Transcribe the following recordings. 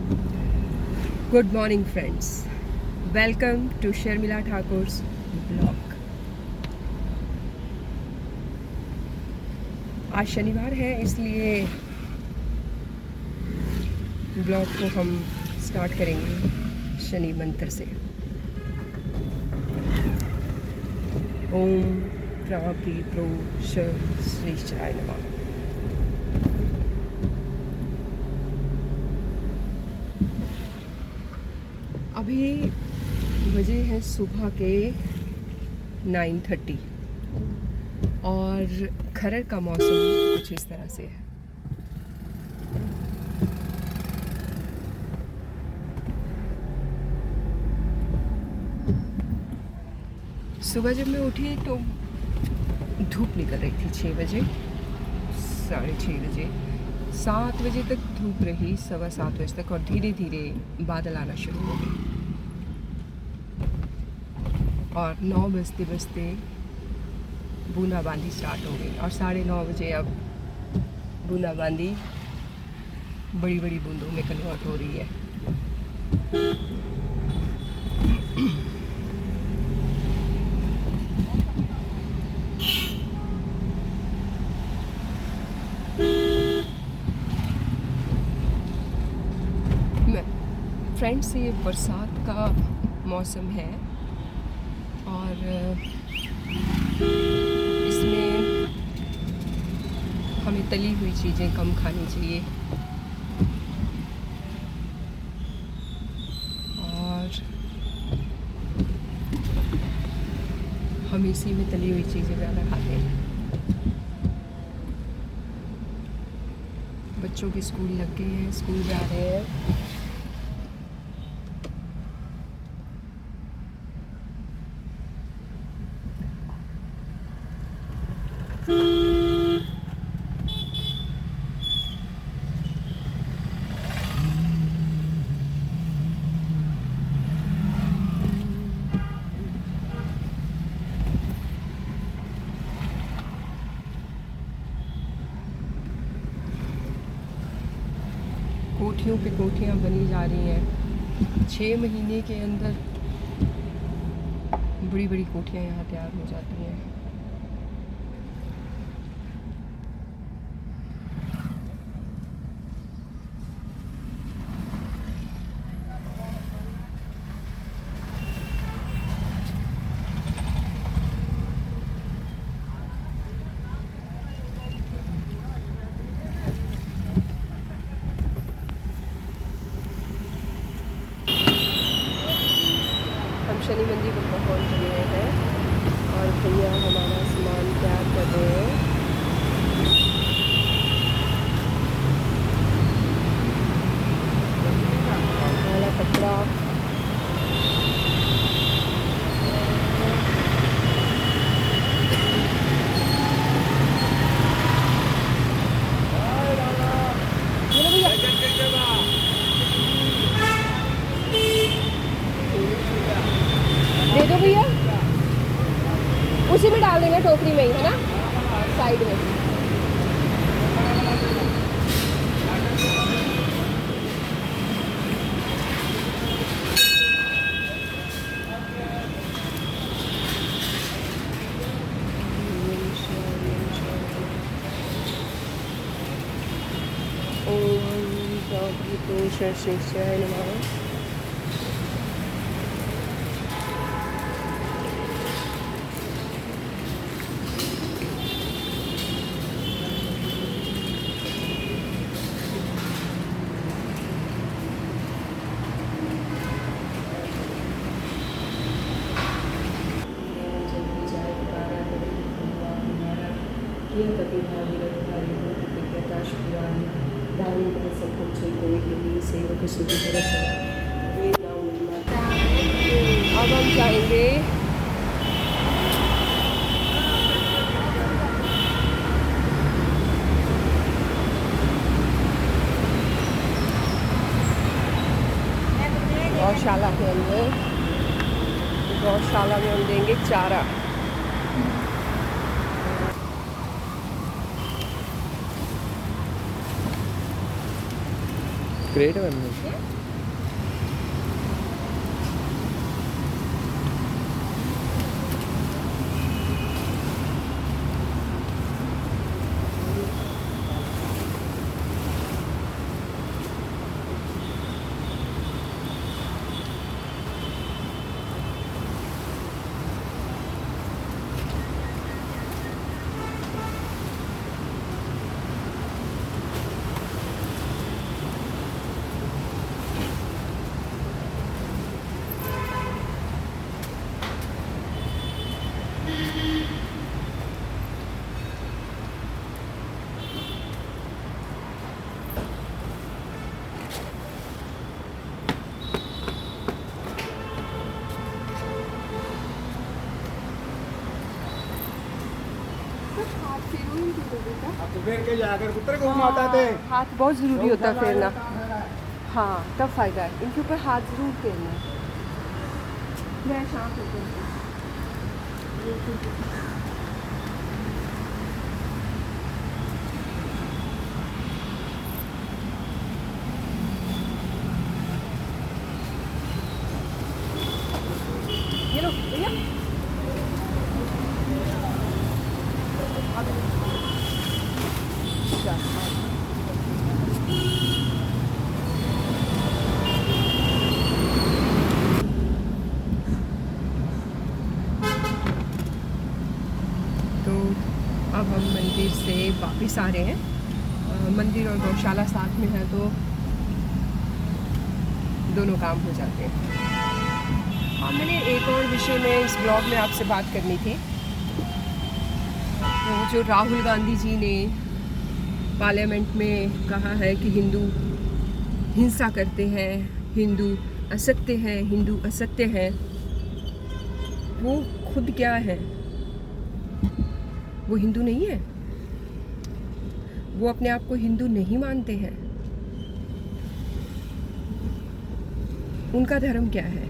Good morning friends, welcome to Sharmila ठाकुर's blog. आज शनिवार है, इसलिए ब्लॉग को हम स्टार्ट करेंगे शनि मंत्र से। ओम प्रापी प्रो श्रीशाय नमः। अभी बजे हैं सुबह के 9:30 और खरड़ का मौसम कुछ इस तरह से है। सुबह जब मैं उठी तो धूप निकल रही थी 6 बजे, 6:30 बजे, 7 बजे तक धूप रही, 7:15 बजे तक, और धीरे धीरे बादल आना शुरू हो गए और 9 बजते बजते बूंदाबांदी स्टार्ट हो गई और 9:30 बजे अब बूंदाबांदी बड़ी बड़ी बूंदों में कन्वर्ट हो रही है। फ्रेंड्स, ये बरसात का मौसम है और इसमें हमें तली हुई चीज़ें कम खानी चाहिए और हम इसी में तली हुई चीज़ें ज़्यादा खाते हैं। बच्चों के स्कूल लग गए हैं, स्कूल जा रहे हैं। कोठियों पे कोठियाँ बनी जा रही हैं। 6 महीने के अंदर बड़ी बड़ी कोठियाँ यहाँ तैयार हो जाती हैं। शनि मंदिर पर पहुँच गए हैं और भैया हमारा सामान तैयार कर रहे हैं। काला कपड़ा, दे दो भैया, उसी में डाल देंगे, टोकरी में ही, है ना, साइड में। ओम श्रीशाय नमः। अब हम जाएंगे गौशाला के अंदर। गौशाला में हम देंगे चारा। ग्रेट है मैम। तो फिर के जाकर पुत्र को घुमाता थे। हाथ बहुत ज़रूरी होता है फेरना। हाँ तब फ़ायदा है, इनके ऊपर हाथ ज़रूर फेरना है। मैं शाम को करूँगी। ये लो भैया। तो अब हम मंदिर से वापस आ रहे हैं। मंदिर और गौशाला साथ में है तो दोनों काम हो जाते हैं। हाँ, मैंने एक और विषय में इस ब्लॉग में आपसे बात करनी थी। तो जो राहुल गांधी जी ने पार्लियामेंट में कहा है कि हिंदू हिंसा करते हैं, हिंदू असत्य हैं, हिंदू असत्य हैं, वो खुद क्या है? वो हिंदू नहीं है, वो अपने आप को हिंदू नहीं मानते हैं। उनका धर्म क्या है?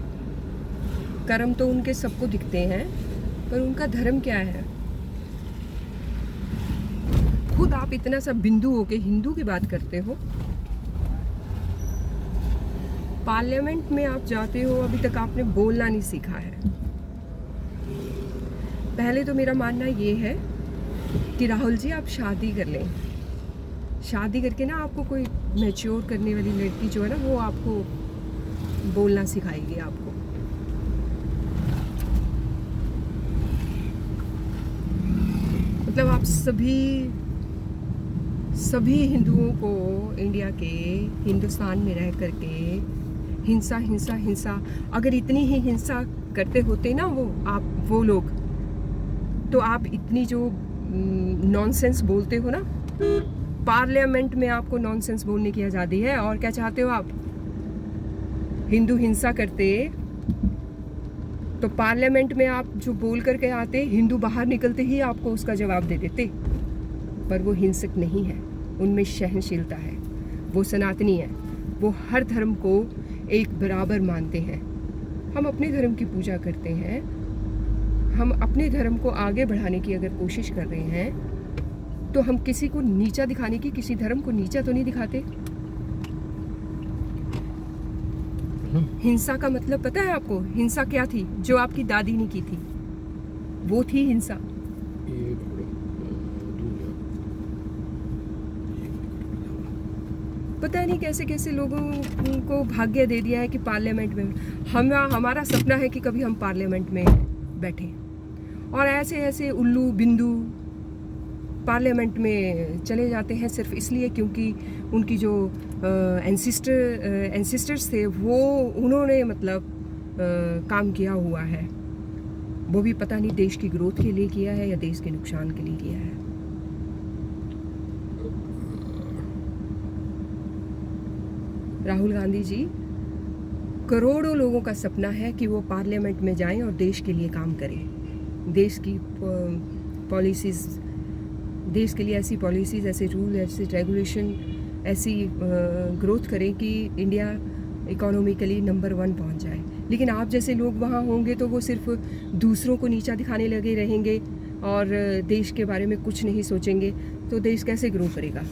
कर्म तो उनके सबको दिखते हैं, पर उनका धर्म क्या है? खुद आप इतना सा बिंदु होके हिंदू की बात करते हो। पार्लियामेंट में आप जाते हो, अभी तक आपने बोलना नहीं सीखा है। पहले तो मेरा मानना ये है कि राहुल जी आप शादी कर लें। शादी करके ना आपको कोई मैच्योर करने वाली लड़की जो है ना, वो आपको बोलना सिखाएगी आपको। मतलब आप सभी हिंदुओं को इंडिया के, हिंदुस्तान में रह करके हिंसा हिंसा हिंसा, अगर इतनी ही हिंसा करते होते ना वो लोग, तो आप इतनी जो नॉनसेंस बोलते हो ना, पार्लियामेंट में आपको नॉनसेंस बोलने की आज़ादी है। और क्या चाहते हो आप? हिंदू हिंसा करते तो पार्लियामेंट में आप जो बोल करके आते, हिंदू बाहर निकलते ही आपको उसका जवाब दे देते। पर वो हिंसक नहीं है, उनमें सहनशीलता है, वो सनातनी है, वो हर धर्म को एक बराबर मानते हैं। हम अपने धर्म की पूजा करते हैं, हम अपने धर्म को आगे बढ़ाने की अगर कोशिश कर रहे हैं तो हम किसी को नीचा दिखाने की, किसी धर्म को नीचा तो नहीं दिखाते। हिंसा का मतलब पता है आपको? हिंसा क्या थी जो आपकी दादी ने की थी? वो थी हिंसा। पता नहीं कैसे कैसे लोगों को भाग्य दे दिया है कि पार्लियामेंट में हमारा सपना है कि कभी हम पार्लियामेंट में बैठे, और ऐसे ऐसे उल्लू बिंदु पार्लियामेंट में चले जाते हैं सिर्फ इसलिए क्योंकि उनकी जो एंसिस्टर्स थे वो उन्होंने मतलब काम किया हुआ है। वो भी पता नहीं देश की ग्रोथ के लिए किया है या देश के नुकसान के लिए किया है। राहुल गांधी जी, करोड़ों लोगों का सपना है कि वो पार्लियामेंट में जाएं और देश के लिए काम करें, देश की पॉलिसीज़, देश के लिए ऐसी पॉलिसीज़, ऐसे रूल, ऐसे रेगुलेशन, ऐसी ग्रोथ करें कि इंडिया इकोनॉमिकली नंबर 1 पहुंच जाए। लेकिन आप जैसे लोग वहाँ होंगे तो वो सिर्फ दूसरों को नीचा दिखाने लगे रहेंगे और देश के बारे में कुछ नहीं सोचेंगे, तो देश कैसे ग्रो करेगा?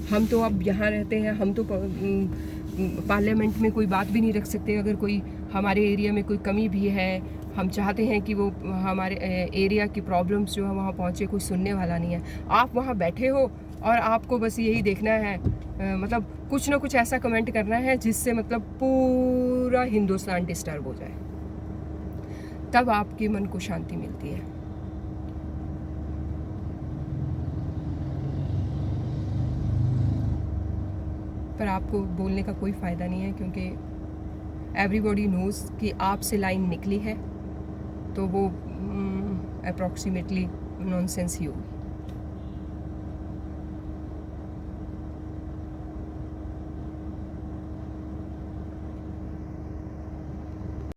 हम तो अब यहाँ रहते हैं, हम तो पार्लियामेंट में कोई बात भी नहीं रख सकते। अगर कोई हमारे एरिया में कोई कमी भी है, हम चाहते हैं कि वो हमारे एरिया की प्रॉब्लम्स जो है वहाँ पहुँचे, कोई सुनने वाला नहीं है। आप वहाँ बैठे हो और आपको बस यही देखना है, मतलब कुछ ना कुछ ऐसा कमेंट करना है जिससे मतलब पूरा हिंदुस्तान डिस्टर्ब हो जाए, तब आपके मन को शांति मिलती है। पर आपको बोलने का कोई फ़ायदा नहीं है, क्योंकि एवरीबॉडी नोज़ कि आपसे लाइन निकली है तो वो अप्रॉक्सीमेटली नॉनसेंस ही होगी।